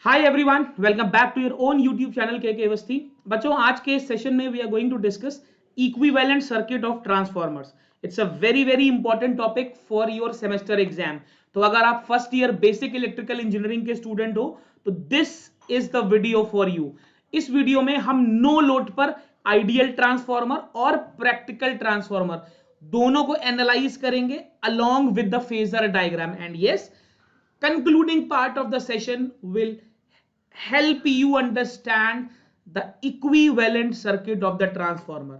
Hi everyone, welcome back to your own YouTube channel K Awasthi. बच्चों, आज के session में we are going to discuss equivalent circuit of transformers. It's a very important topic for your semester exam. तो अगर आप first year basic electrical engineering के student हो तो this is the video for you. इस video में हम no load पर आइडियल ट्रांसफार्मर और प्रैक्टिकल ट्रांसफार्मर दोनों को एनालाइज करेंगे along with the phasor diagram, and yes, concluding part of the session will help you understand the equivalent circuit of the transformer.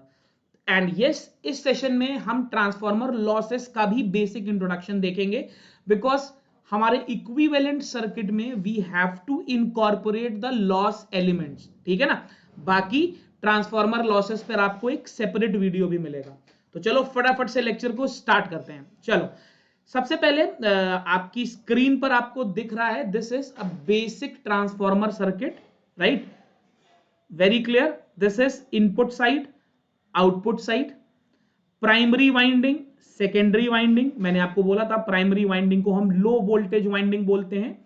And yes, इस session में हम transformer losses का भी basic introduction देखेंगे, because हमारे equivalent circuit में we have to incorporate the loss elements. ठीक है ना। बाकी ट्रांसफॉर्मर लॉसेस पर आपको एक सेपरेट वीडियो भी मिलेगा। तो चलो फटाफट से लेक्चर को स्टार्ट करते हैं। चलो, सबसे पहले आपकी स्क्रीन पर आपको दिख रहा है, this is a basic transformer circuit, right. Very clear. This is input side, output side, primary winding, secondary winding. मैंने आपको बोला था प्राइमरी वाइंडिंग को हम लो वोल्टेज वाइंडिंग बोलते हैं,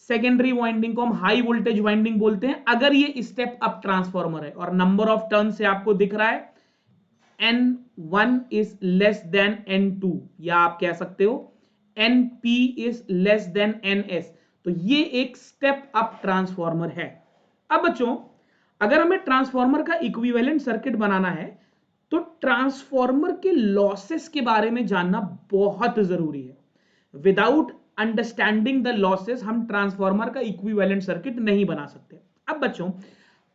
सेकेंडरी वाइंडिंग को हम हाई वोल्टेज वाइंडिंग बोलते हैं अगर ये स्टेप अप ट्रांसफॉर्मर है। और नंबर ऑफ टर्न से आपको दिख रहा है N1 is less than N2, या आप कह सकते हो NP is less than NS। तो ये एक स्टेप अप ट्रांसफॉर्मर है। अब बच्चों, अगर हमें ट्रांसफॉर्मर का इक्विवेलेंट सर्किट बनाना है तो ट्रांसफॉर्मर के लॉसेस के बारे में जानना बहुत जरूरी है। विदाउट अंडरस्टैंडिंग द लॉसेस हम ट्रांसफॉर्मर का इक्विवेलेंट सर्किट नहीं बना सकते। अब बच्चों,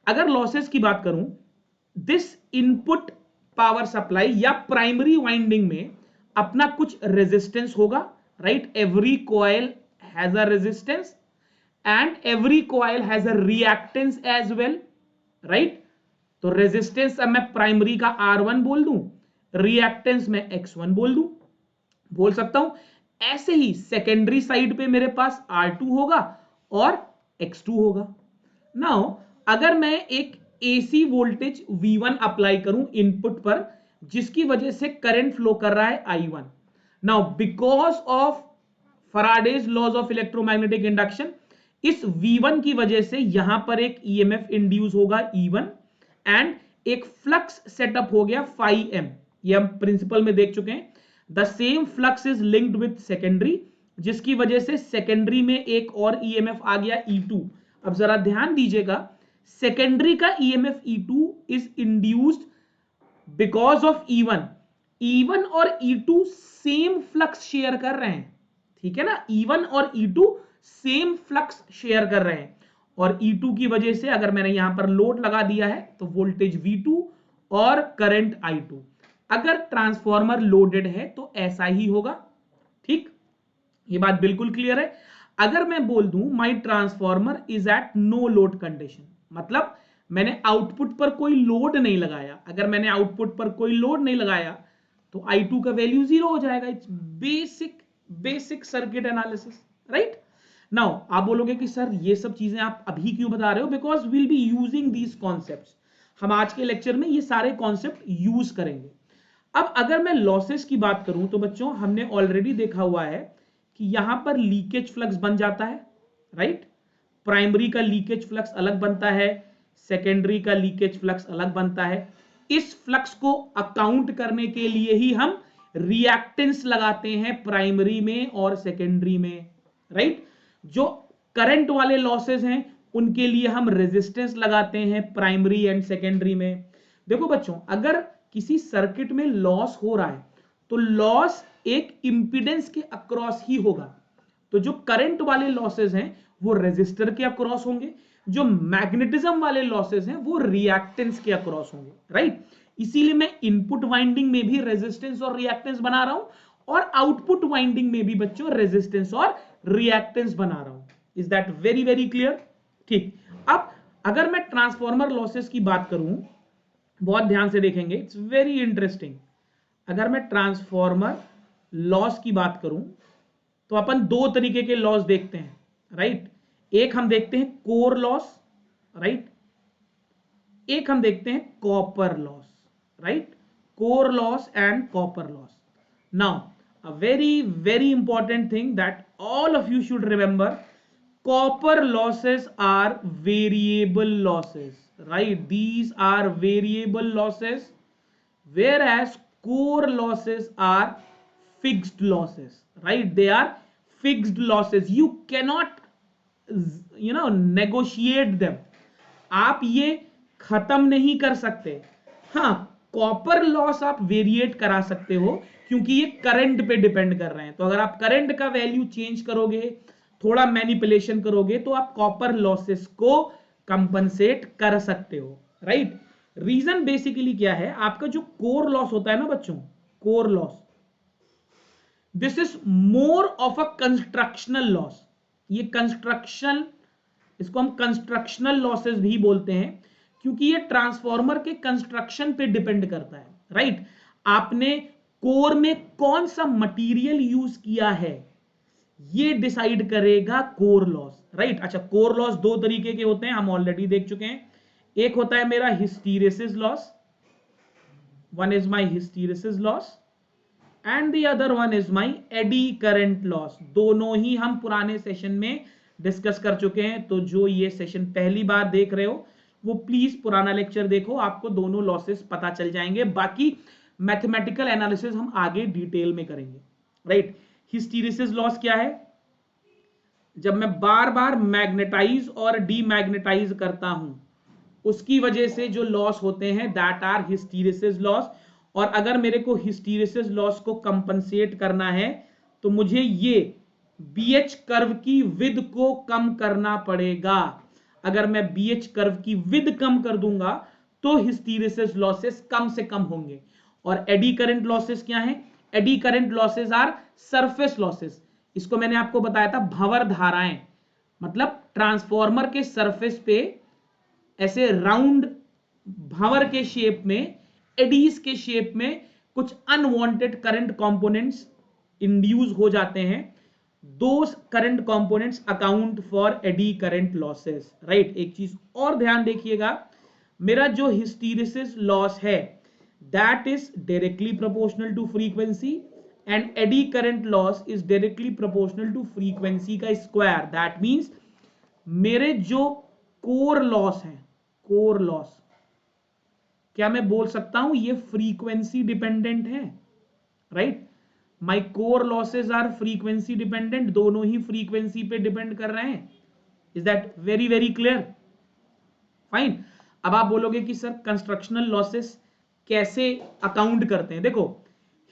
अगर लॉसेस की बात करूं, दिस इनपुट पावर सप्लाई या प्राइमरी वाइंडिंग में अपना कुछ रेजिस्टेंस होगा, right. Every coil has a resistance and every coil has a reactance as well, right. तो रेजिस्टेंस अब मैं प्राइमरी का R1 बोल दूं, रिएक्टेंस में X1 बोल सकता हूं। ऐसे ही सेकेंडरी साइड पे मेरे पास R2 होगा और X2 होगा। नाउ अगर मैं एक AC वोल्टेज V1 अप्लाई करूं इनपुट पर, जिसकी वजह से करंट फ्लो कर रहा है I1। Now because of Faraday's laws of electromagnetic induction, इस V1 की वजह से यहां पर एक EMF इंड्यूस होगा E1 एंड एक फ्लक्स सेटअप हो गया phi m। ये हम प्रिंसिपल में देख चुके हैं। The same flux is linked with secondary, जिसकी वजह से सेकेंडरी में एक और EMF आ गया E2। अब जरा ध्यान दीजिएगा, सेकेंडरी का EMF E2 is induced because of E1। E1 और E2 सेम फ्लक्स शेयर कर रहे हैं, ठीक है ना। E1 और E2 सेम फ्लक्स शेयर कर रहे हैं और E2 की वजह से अगर मैंने यहां पर लोड लगा दिया है तो वोल्टेज V2 और करंट I2। अगर ट्रांसफॉर्मर लोडेड है तो ऐसा ही होगा, ठीक। ये बात बिल्कुल क्लियर है। अगर मैं बोल दूं my transformer is at no load condition, मतलब मैंने आउटपुट पर कोई लोड नहीं लगाया। अगर मैंने आउटपुट पर कोई लोड नहीं लगाया तो I2 का वैल्यू 0 हो जाएगा। It's basic circuit analysis, right. Now आप बोलोगे कि सर ये सब चीजें आप अभी क्यों बता रहे हो, because will be using these concepts. हम आज के लेक्चर में ये सारे कॉन्सेप्ट यूज करेंगे। अब अगर मैं लॉसेस की बात करूं तो बच्चों, हमने ऑलरेडी देखा हुआ है कि यहां पर लीकेज फ्लक्स बन जाता है, राइट। प्राइमरी का लीकेज फ्लक्स अलग बनता है, सेकेंडरी का लीकेज फ्लक्स अलग बनता है। इस फ्लक्स को अकाउंट करने के लिए ही हम रिएक्टेंस लगाते हैं प्राइमरी में और सेकेंडरी में, राइट। जो करंट वाले लॉसेस हैं उनके लिए हम रेजिस्टेंस लगाते हैं प्राइमरी एंड सेकेंडरी में। देखो बच्चों, अगर किसी सर्किट में लॉस हो रहा है तो लॉस एक इंपीडेंस के अक्रॉस ही होगा। तो जो करंट वाले लॉसेस हैं वो रेजिस्टर के अक्रॉस होंगे, जो मैग्नेटिज्म वाले लॉसेस हैं वो रिएक्टेंस के अक्रॉस होंगे, राइट। इसीलिए मैं इनपुट वाइंडिंग में भी रेजिस्टेंस और रिएक्टेंस बना रहा हूं और आउटपुट वाइंडिंग में भी बच्चों रेजिस्टेंस और रिएक्टेंस बना रहा हूं। इज दैट वेरी क्लियर, ठीक। अब अगर मैं ट्रांसफॉर्मर लॉसेस की बात करूं, बहुत ध्यान से देखेंगे, इट्स वेरी इंटरेस्टिंग। अगर मैं ट्रांसफॉर्मर लॉस की बात करूं तो अपन दो तरीके के लॉस देखते हैं, राइट। एक हम देखते हैं कोर लॉस, राइट। एक हम देखते हैं copper loss, right. Core loss and copper loss. Now a very important thing that all of you should remember, copper losses are variable losses, right? These are variable losses, whereas core losses are fixed losses, right? They are fixed losses. You cannot negotiate them. आप ये खत्म नहीं कर सकते. हाँ, copper loss आप variate करा सकते हो क्योंकि ये करंट पे डिपेंड कर रहे हैं. तो अगर आप करंट का वैल्यू चेंज करोगे, थोड़ा मैनिपुलेशन करोगे, तो आप कॉपर लॉसेस को कंपनसेट कर सकते हो, राइट? रीजन बेसिकली क्या है, आपका जो कोर लॉस होता है ना बच्चों, core loss, this is more of a constructional loss. ये कंस्ट्रक्शन, इसको हम कंस्ट्रक्शनल लॉसेस भी बोलते हैं क्योंकि ये ट्रांसफॉर्मर के कंस्ट्रक्शन पे डिपेंड करता है, राइट? आपने कोर में कौन सा मटेरियल यूज किया है, ये डिसाइड करेगा कोर लॉस, राइट? अच्छा, कोर लॉस दो तरीके के होते हैं, हम ऑलरेडी देख चुके हैं. एक होता है मेरा hysteresis loss, one is my hysteresis loss, and the other one is my eddy current loss. दोनों ही हम पुराने सेशन में डिस्कस कर चुके हैं. तो जो ये सेशन पहली बार देख रहे हो वो प्लीज पुराना लेक्चर देखो, आपको दोनों लॉसेस पता चल जाएंगे. बाकी मैथमेटिकल एनालिसिस हम आगे डिटेल में करेंगे, राइट? हिस्टीरेसिस लॉस क्या है? जब मैं बार बार मैग्नेटाइज और डीमैग्नेटाइज करता हूं, उसकी वजह से जो लॉस होते हैं, दैट आर हिस्टीरेसिस लॉस. और अगर मेरे को हिस्टीरेसिस लॉस को कंपनसेट करना है तो मुझे ये बीएच कर्व की विड्थ को कम करना पड़ेगा. अगर मैं बीएच कर्व की विड्थ कम कर दूंगा तो हिस्टीरेसिस लॉसेस कम से कम होंगे. और एडी करंट लॉसेस क्या है? Eddy current losses are surface losses. इसको मैंने आपको बताया था, भंवर धाराएं, मतलब ट्रांसफॉर्मर के सरफेस पे ऐसे राउंड भंवर के शेप में, एडीज के शेप में कुछ अनवांटेड करंट कंपोनेंट्स इंड्यूस हो जाते हैं. दो current components account for eddy current losses, right? एक चीज और ध्यान देखिएगा, मेरा जो हिस्टीरेसिस लॉस है that is directly proportional to frequency and eddy current loss is directly proportional to frequency का स्क्वायर. दैट मींस मेरे जो कोर लॉस है, कोर लॉस, क्या मैं बोल सकता हूं ये फ्रीक्वेंसी डिपेंडेंट है, right? My core losses are frequency dependent. दोनों ही फ्रीक्वेंसी पे डिपेंड कर रहे हैं. Is that very very clear? Fine. अब आप बोलोगे कि सर कंस्ट्रक्शनल लॉसेस कैसे अकाउंट करते हैं? देखो,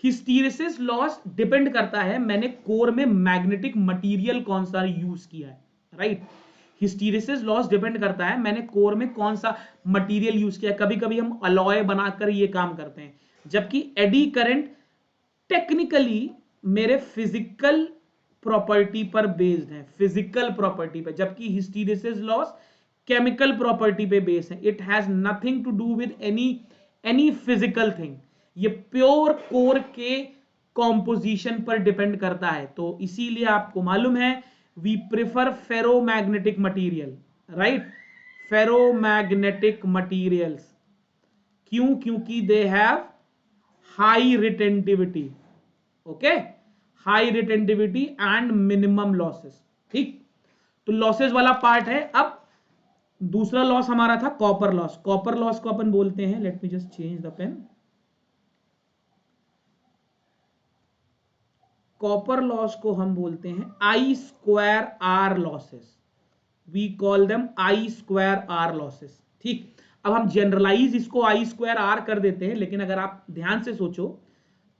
हिस्टीरेसिस लॉस डिपेंड करता है मैंने कोर में मैग्नेटिक मटेरियल कौन सा यूज किया है, राइट? हिस्टीरेसिस लॉस डिपेंड करता है मैंने कोर में कौन सा मटेरियल यूज किया है. कभी कभी हम अलॉय बनाकर ये काम करते हैं, जबकि एडी करंट टेक्निकली मेरे फिजिकल प्रॉपर्टी पर बेस्ड है, फिजिकल प्रॉपर्टी पे, जबकि हिस्टीरेसिस लॉस केमिकल प्रॉपर्टी पे बेस्ड है. It has nothing to do with any physical thing. ये प्योर कोर के कॉम्पोजिशन पर डिपेंड करता है. तो इसीलिए आपको मालूम है we prefer ferromagnetic material, right? Ferromagnetic materials. क्यों? क्योंकि they have high retentivity, okay? High retentivity and minimum losses. ठीक, तो लॉसेस वाला पार्ट है. अब दूसरा लॉस हमारा था कॉपर लॉस. कॉपर लॉस को अपन बोलते हैं, let me just change the pen. Copper loss को हम बोलते हैं I square R losses. We call them I square R losses. ठीक, अब हम जनरलाइज इसको आई स्क्वायर आर कर देते हैं, लेकिन अगर आप ध्यान से सोचो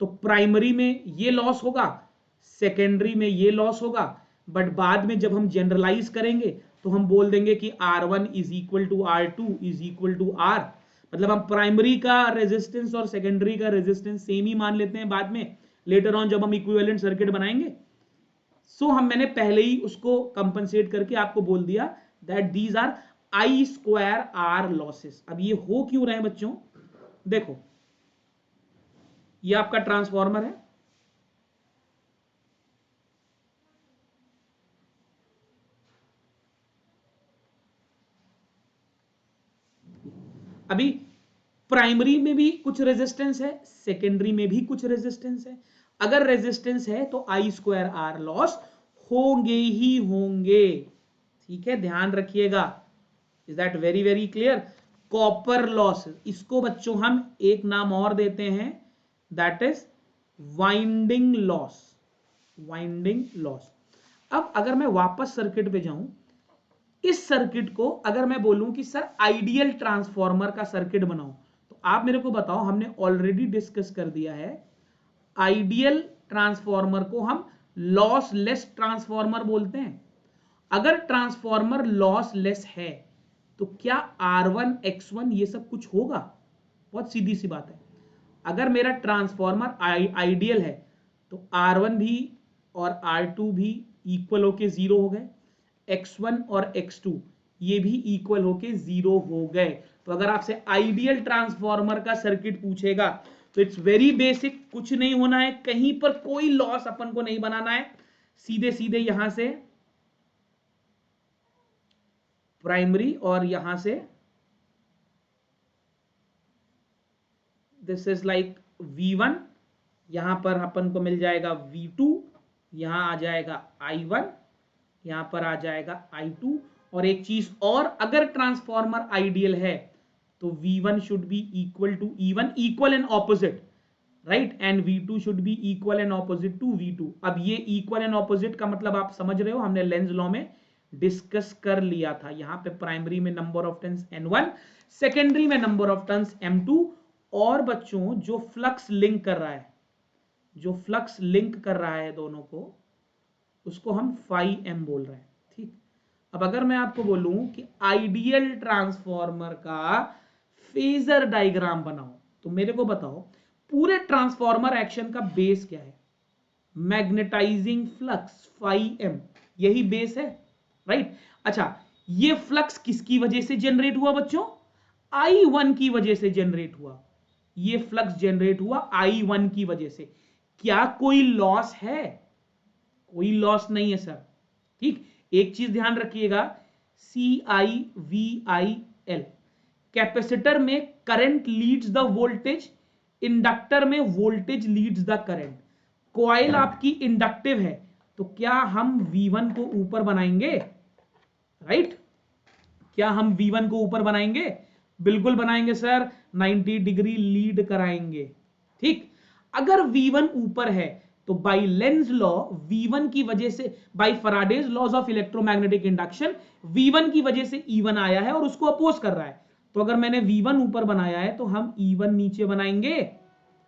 तो प्राइमरी में ये लॉस होगा, सेकेंडरी में ये लॉस होगा, बट बाद में जब हम जनरलाइज करेंगे तो हम बोल देंगे कि R1 is equal to R2 is equal to R. मतलब हम प्राइमरी का रेजिस्टेंस और सेकेंडरी का रेजिस्टेंस सेम ही मान लेते हैं बाद में, लेटर ऑन जब हम इक्विवेलेंट सर्किट बनाएंगे. सो मैंने पहले ही उसको कंपनसेट करके आपको बोल दिया that these are I square R losses. अब ये हो क्यों रहे हैं बच्चों? देखो, ये आपका ट्रांसफॉर्मर है, अभी प्राइमरी में भी कुछ रेजिस्टेंस है, सेकेंडरी में भी कुछ रेजिस्टेंस है. अगर रेजिस्टेंस है तो आई स्क्वायर आर लॉस होंगे ही होंगे, ठीक है, ध्यान रखिएगा। Is that very very clear? Copper loss, इसको बच्चों हम एक नाम और देते हैं, that is winding loss. Winding loss. अब अगर मैं वापस सर्किट पे जाऊं, इस सर्किट को अगर मैं बोलूं कि सर आइडियल ट्रांसफॉर्मर का सर्किट बनाओ, तो आप मेरे को बताओ, हमने ऑलरेडी डिस्कस कर दिया है, आइडियल ट्रांसफॉर्मर को हम लॉसलेस ट्रांसफॉर्मर बोलते हैं। अगर ट्रांसफॉर्मर लॉसलेस है तो क्या R1 X1 ये सब कुछ होगा? बहुत सीधी सी बात है। अगर मेरा ट्रांसफॉर्मर आइडियल है तो R1 भी और R2 भी इक्वल होके जीरो हो गए, X1 और X2 ये भी इक्वल होके जीरो हो गए। तो अगर आपसे आइडियल ट्रांसफॉर्मर का सर्किट पूछेगा तो इट्स वेरी बेसिक, कुछ नहीं होना है, कहीं पर कोई लॉस अपन को नहीं बनाना है, सीधे सीधे यहां से प्राइमरी और यहां से दिस इज लाइक V1, यहां पर अपन को मिल जाएगा V2, यहां आ जाएगा I1, यहां पर आ जाएगा I2। और एक चीज और, अगर ट्रांसफॉर्मर आइडियल है तो V1 should be equal to E1, equal and opposite, right, and V2 should be equal and opposite to V2। अब ये इक्वल एंड ऑपोजिट का मतलब आप समझ रहे हो, हमने लेंज लॉ में डिस्कस कर लिया था। यहां पे प्राइमरी में number of turns N1, secondary में नंबर ऑफ टर्न्स M2, और बच्चों जो फ्लक्स लिंक कर रहा है, जो फ्लक्स लिंक कर रहा है दोनों को, उसको हम phi m बोल रहे हैं। ठीक, अब अगर मैं आपको बोलूं कि आइडियल ट्रांसफॉर्मर का फेजर डायग्राम बनाओ, तो मेरे को बताओ पूरे ट्रांसफॉर्मर एक्शन का बेस क्या है? मैग्नेटाइजिंग फ्लक्स phi m, यही बेस है, राइट। अच्छा, ये फ्लक्स किसकी वजह से जनरेट हुआ बच्चों? I1 की वजह से जनरेट हुआ। ये फ्लक्स जनरेट हुआ I1 की वजह से। क्या कोई लॉस है? कोई लॉस नहीं है सर। ठीक, एक चीज ध्यान रखिएगा, CIVIL, कैपेसिटर में current leads the voltage, inductor में voltage leads the current. Coil आपकी इंडक्टिव है, तो क्या हम V1 को ऊपर बनाएंगे? राइट, क्या हम V1 को ऊपर बनाएंगे? बिल्कुल बनाएंगे सर, 90 डिग्री लीड कराएंगे। ठीक, अगर V1 ऊपर है तो बाई लेंज लॉ V1 की वजह से, by Faraday's laws of electromagnetic induction, V1 की वजह से E1 आया है और उसको अपोज कर रहा है। तो अगर मैंने V1 ऊपर बनाया है तो हम E1 नीचे बनाएंगे,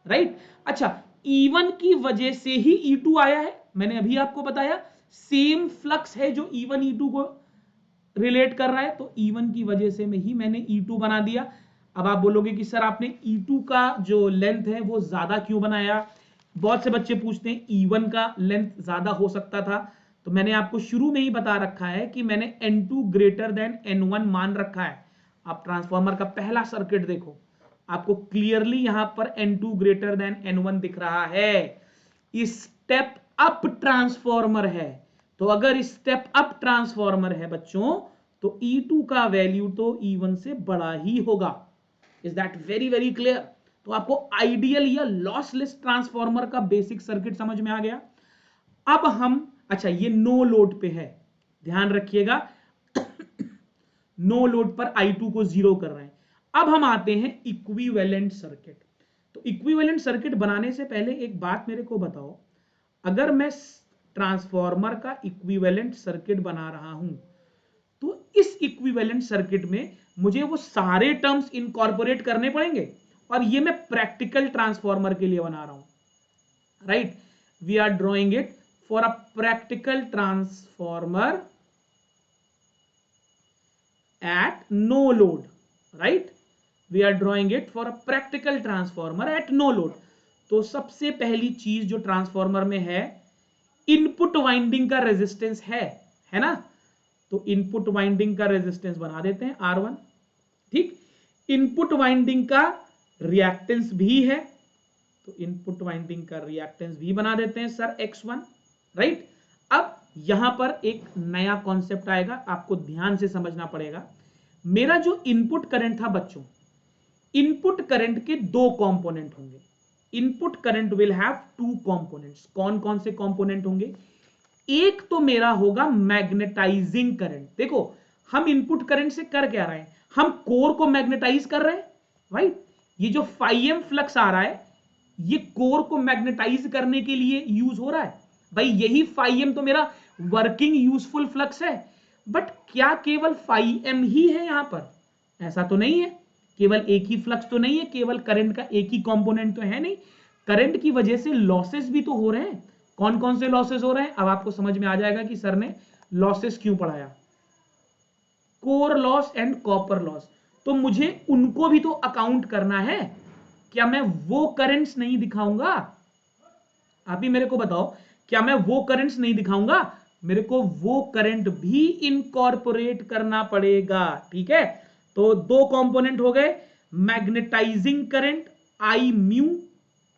राइट। अच्छा, E1 की वजह से ही E2 आया है, मैंने अभी आपको बताया, सेम फ्लक्स है जो E1 E2 को रिलेट कर रहा है, तो E1 की वजह से में ही मैंने E2 बना दिया। अब आप बोलोगे कि सर आपने E2 का जो लेंथ है वो ज्यादा क्यों बनाया? बहुत से बच्चे पूछते हैं E1 का लेंथ ज्यादा हो सकता था, तो मैंने आपको शुरू में ही बता रखा है कि मैंने N2 ग्रेटर देन N1 मान रखा है। आप ट्रांसफॉर्मर का पहला सर्किट देखो, आपको क्लियरली यहां पर N2 ग्रेटर देन N1 दिख रहा है। स्टेप अप ट्रांसफॉर्मर है, तो अगर स्टेप अप ट्रांसफॉर्मर है बच्चों, तो E2 का वैल्यू तो E1 से बड़ा ही होगा। Is that very very clear? तो आपको आइडियल या लॉसलेस ट्रांसफॉर्मर का बेसिक सर्किट समझ में आ गया। अब हम, अच्छा ये नो लोड पे है, ध्यान रखिएगा, नो लोड पर I2 को जीरो कर रहे हैं। अब हम आते हैं इक्विवेलेंट सर्किट। तो इक्विवेलेंट सर्किट बनाने से पहले एक बात मेरे को बताओ, अगर मैं ट्रांसफॉर्मर का इक्विवेलेंट सर्किट बना रहा हूं, तो इस इक्विवेलेंट सर्किट में मुझे वो सारे टर्म्स इनकॉर्पोरेट करने पड़ेंगे, और ये मैं प्रैक्टिकल ट्रांसफॉर्मर के लिए बना रहा हूं, right. We are drawing it for a practical transformer at no load, right? We are drawing it for a practical transformer at no load. तो सबसे पहली चीज जो ट्रांसफॉर्मर में है, इनपुट वाइंडिंग का रेजिस्टेंस है ना? तो इनपुट वाइंडिंग का रेजिस्टेंस बना देते हैं R1। ठीक, इनपुट वाइंडिंग का रिएक्टेंस भी है, तो इनपुट वाइंडिंग का रिएक्टेंस भी बना देते हैं सर X1, राइट। अब यहां पर एक नया कॉन्सेप्ट आएगा, आपको ध्यान से समझना पड़ेगा। मेरा जो इनपुट करंट था बच्चों, इनपुट करंट के दो कंपोनेंट होंगे। Input current will have two components. कौन कौन से कंपोनेंट होंगे? एक तो मेरा होगा मैग्नेटाइजिंग करंट। देखो हम इनपुट करंट से कर क्या रहे हैं, हम कोर को मैग्नेटाइज कर रहे हैं, राइट। ये जो φm फ्लक्स आ रहा है ये कोर को मैग्नेटाइज करने के लिए यूज हो रहा है। भाई यही φm तो मेरा वर्किंग यूजफुल फ्लक्स है। बट क्या केवल φm ही है यहां पर? ऐसा तो नहीं है, केवल एक ही फ्लक्स तो नहीं है, केवल करंट का एक ही कंपोनेंट तो है नहीं। करंट की वजह से लॉसेस भी तो हो रहे हैं। कौन कौन से लॉसेस हो रहे हैं अब आपको समझ में आ जाएगा कि सर ने लॉसेस क्यों पढ़ाया। Core loss and copper loss, तो मुझे उनको भी तो अकाउंट करना है। क्या मैं वो करंट्स नहीं दिखाऊंगा? आप ही मेरे को बताओ, क्या मैं वो करंट्स नहीं दिखाऊंगा? मेरे को वो करंट भी इनकॉर्पोरेट करना पड़ेगा, ठीक है। तो दो कंपोनेंट हो गए, magnetising current I mu,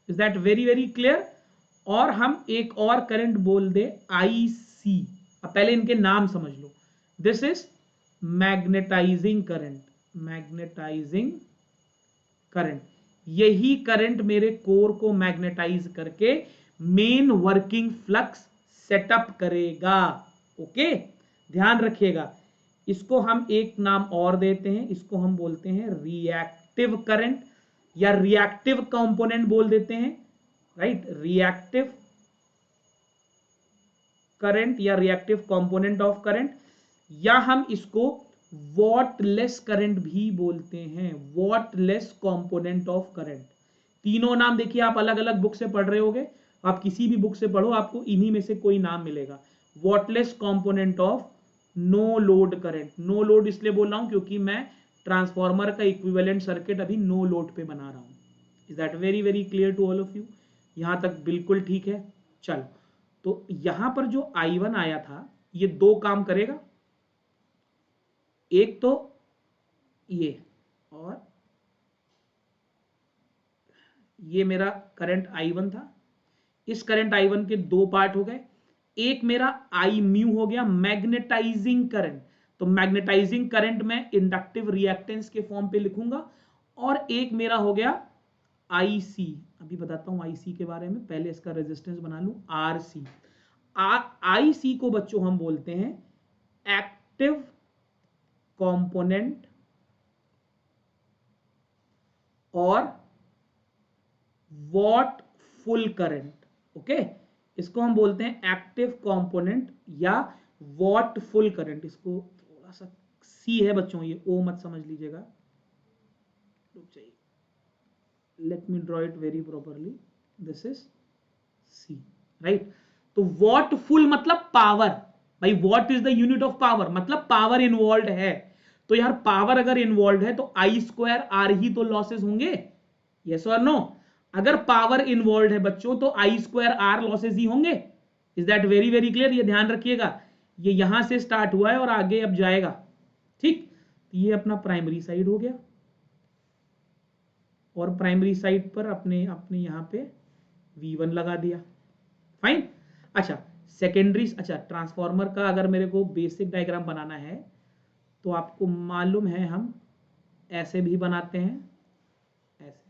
is that very very clear. और हम एक और करंट बोल दे आई सी। अब पहले इनके नाम समझ लो। This is magnetising current, magnetising current. यही करंट मेरे कोर को मैग्नेटाइज करके मेन वर्किंग फ्लक्स सेटअप करेगा। ओके, ध्यान रखिएगा। इसको हम एक नाम और देते हैं, इसको हम बोलते हैं रिएक्टिव करंट या रिएक्टिव कंपोनेंट बोल देते हैं, राइट। रिएक्टिव करंट या रिएक्टिव कंपोनेंट ऑफ करंट, या हम इसको वॉटलेस करंट भी बोलते हैं, वॉटलेस कंपोनेंट ऑफ करंट। तीनों नाम देखिए आप अलग अलग बुक से पढ़ रहे होगे, आप किसी भी बुक से पढ़ो आपको इन्हीं में से कोई नाम मिलेगा। Wattless component of no load current. No load इसलिए बोल रहा हूं क्योंकि मैं ट्रांसफार्मर का इक्विवेलेंट सर्किट अभी नो लोड पे बना रहा हूं। Is that very very clear to all of you? यहां तक बिल्कुल ठीक है। चलो, तो यहां पर जो I1 आया था ये दो काम करेगा, एक तो ये, और ये मेरा करंट I1 था। इस करंट I1 के दो पार्ट हो गए, एक मेरा I म्यू हो गया मैग्नेटाइजिंग करंट। तो मैग्नेटाइजिंग करंट मैं इंडक्टिव रिएक्टेंस के फॉर्म पे लिखूंगा, और एक मेरा हो गया IC। अभी बताता हूं IC के बारे में, पहले इसका रेजिस्टेंस बना लूं RC। IC को बच्चों हम बोलते हैं एक्टिव कंपोनेंट और वॉट फुल करंट। ओके, इसको हम बोलते हैं एक्टिव कंपोनेंट या वॉट फुल करंट। इसको थोड़ा सा सी है बच्चों, ये ओ मत समझ लीजिएगा, let me draw it very properly. This is C, right. तो वॉट फुल मतलब पावर। भाई watt is the unit of power, मतलब पावर इन्वॉल्व है। तो यार पावर अगर इन्वॉल्व है तो आई स्क्वायर आर ही तो लॉसेस होंगे, यस और नो। अगर पावर इन्वॉल्व है बच्चों तो आई स्क्वायर आर लॉसेस ही होंगे। Is that very very clear? ये ध्यान रखिएगा, ये यहां से स्टार्ट हुआ है और आगे अब जाएगा, ठीक। ये अपना प्राइमरी साइड हो गया, और प्राइमरी साइड पर अपने अपने यहां पे V1 लगा दिया, फाइन। अच्छा सेकेंडरी, अच्छा ट्रांसफार्मर का अगर मेरे को बेसिक डायग्राम बनाना है तो आपको मालूम है हम ऐसे भी बनाते हैं, ऐसे।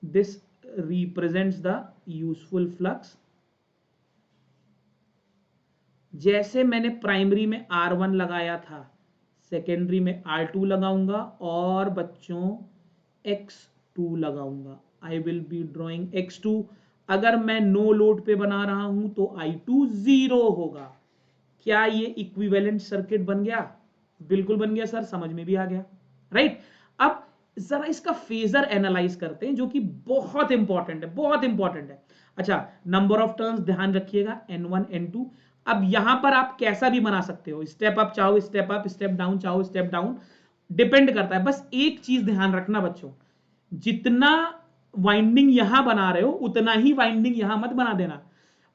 This represents the useful flux. जैसे मैंने प्राइमरी में R1 लगाया था, सेकेंडरी में R2 लगाऊंगा और बच्चों X2 लगाऊंगा। I will be drawing X2। अगर मैं नो लोड पे बना रहा हूं तो I2 0 होगा। क्या ये इक्विवेलेंट सर्किट बन गया? बिल्कुल बन गया सर, समझ में भी आ गया, राइट। अब जरा इसका फेजर एनालाइज करते हैं जो कि बहुत इंपॉर्टेंट है, बहुत इंपॉर्टेंट है। अच्छा नंबर ऑफ टर्न्स ध्यान रखिएगा, N1 N2। अब यहां पर आप कैसा भी बना सकते हो, स्टेप अप चाहो स्टेप अप, स्टेप डाउन चाहो स्टेप डाउन, डिपेंड करता है। बस एक चीज ध्यान रखना बच्चों, जितना वाइंडिंग यहां बना रहे हो उतना ही वाइंडिंग यहां मत बना देना।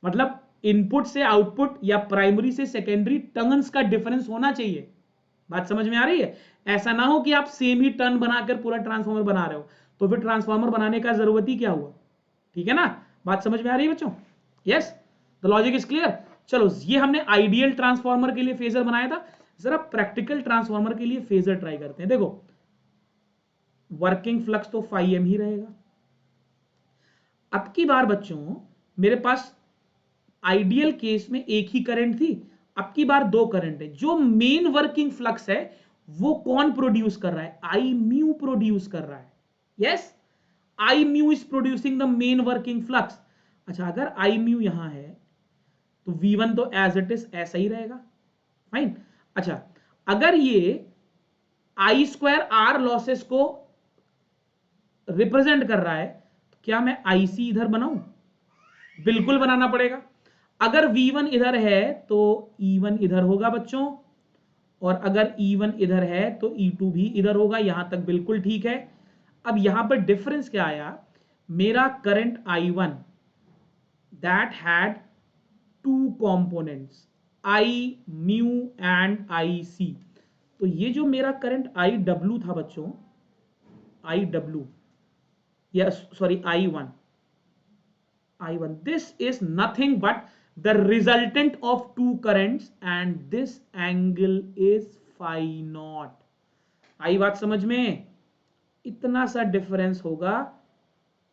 मतलब इनपुट से आउटपुट या प्राइमरी से सेकेंडरी टर्न्स का डिफरेंस होना चाहिए। बात समझ में आ रही है? ऐसा ना हो कि आप सेम ही टर्न बनाकर पूरा ट्रांसफॉर्मर बना रहे हो, तो फिर ट्रांसफॉर्मर बनाने का जरूरत ही क्या हुआ, ठीक है ना। बात समझ में आ रही है बच्चों? Yes, the logic is clear. चलो ये हमने आइडियल ट्रांसफॉर्मर के लिए फेजर बनाया था, जरा प्रैक्टिकल ट्रांसफॉर्मर के लिए फेजर ट्राई करते हैं। देखो वर्किंग फ्लक्स तो φm ही रहेगा। अब की बार बच्चों मेरे पास आइडियल केस में एक ही करंट थी, अब की बार दो करंट है। जो मेन वर्किंग फ्लक्स है वो कौन प्रोड्यूस कर रहा है? आई म्यू प्रोड्यूस कर रहा है। Yes, I mu is producing the main working flux. अच्छा, अगर आई म्यू यहां है तो V1 तो एज इट इज ऐसा ही रहेगा, फाइन। अच्छा, अगर ये आई स्क्वायर आर लॉसेस को रिप्रेजेंट कर रहा है तो क्या मैं आईसी इधर बनाऊं? बिल्कुल बनाना पड़ेगा। अगर V1 इधर है तो E1 इधर होगा बच्चों, और अगर E1 इधर है तो E2 भी इधर होगा। यहां तक बिल्कुल ठीक है। अब यहां पर डिफरेंस क्या आया? मेरा current I1 that had two components, I mu and IC। तो ये जो मेरा करंट IW था बच्चों, IW या sorry I1, this is nothing but the resultant of two currents and this angle is phi naught। आई बात समझ में? इतना सा डिफरेंस होगा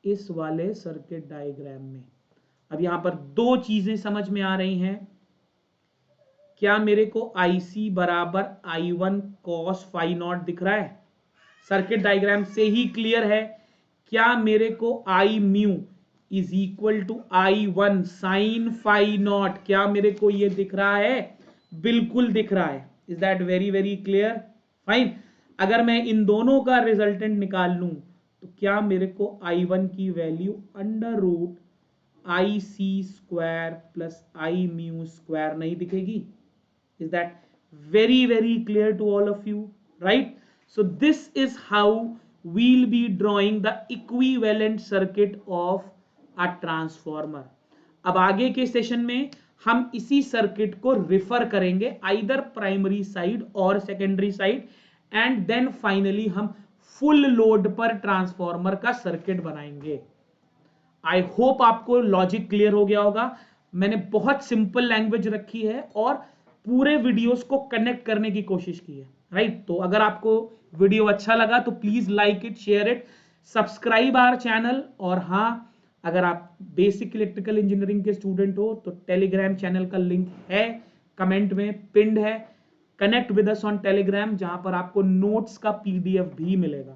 इस वाले सर्किट डायग्राम में। अब यहां पर दो चीजें समझ में आ रही हैं। क्या मेरे को IC बराबर I1 cos phi naught दिख रहा है? सर्किट डायग्राम से ही क्लियर है। क्या मेरे को I mu is equal to I1 sine phi naught, क्या मेरे को ये दिख रहा है? बिल्कुल दिख रहा है। Is that very very clear? Fine. अगर मैं इन दोनों का रिजल्टेंट निकाल लूं तो क्या मेरे को I1 की value under root IC square plus I mu square नहीं दिखेगी? Is that very very clear to all of you, right? So this is how we'll be drawing the equivalent circuit of a transformer। अब आगे के session में हम इसी circuit को refer करेंगे आइदर प्राइमरी साइड और secondary side, and then finally हम फुल लोड पर ट्रांसफॉर्मर का सर्किट बनाएंगे। आई होप आपको लॉजिक क्लियर हो गया होगा। मैंने बहुत सिंपल लैंग्वेज रखी है और पूरे वीडियोस को कनेक्ट करने की कोशिश की है, राइट? तो अगर आपको वीडियो अच्छा लगा तो please like it, share it, subscribe our channel. और हाँ, अगर आप बेसिक इलेक्ट्रिकल इंजीनियरिंग के स्टूडेंट हो तो टेलीग्राम चैनल का लिंक है, कमेंट में पिंड है। Connect with us on Telegram, जहां पर आपको नोट्स का PDF भी मिलेगा।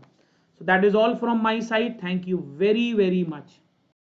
So that is all from my side. Thank you very very much.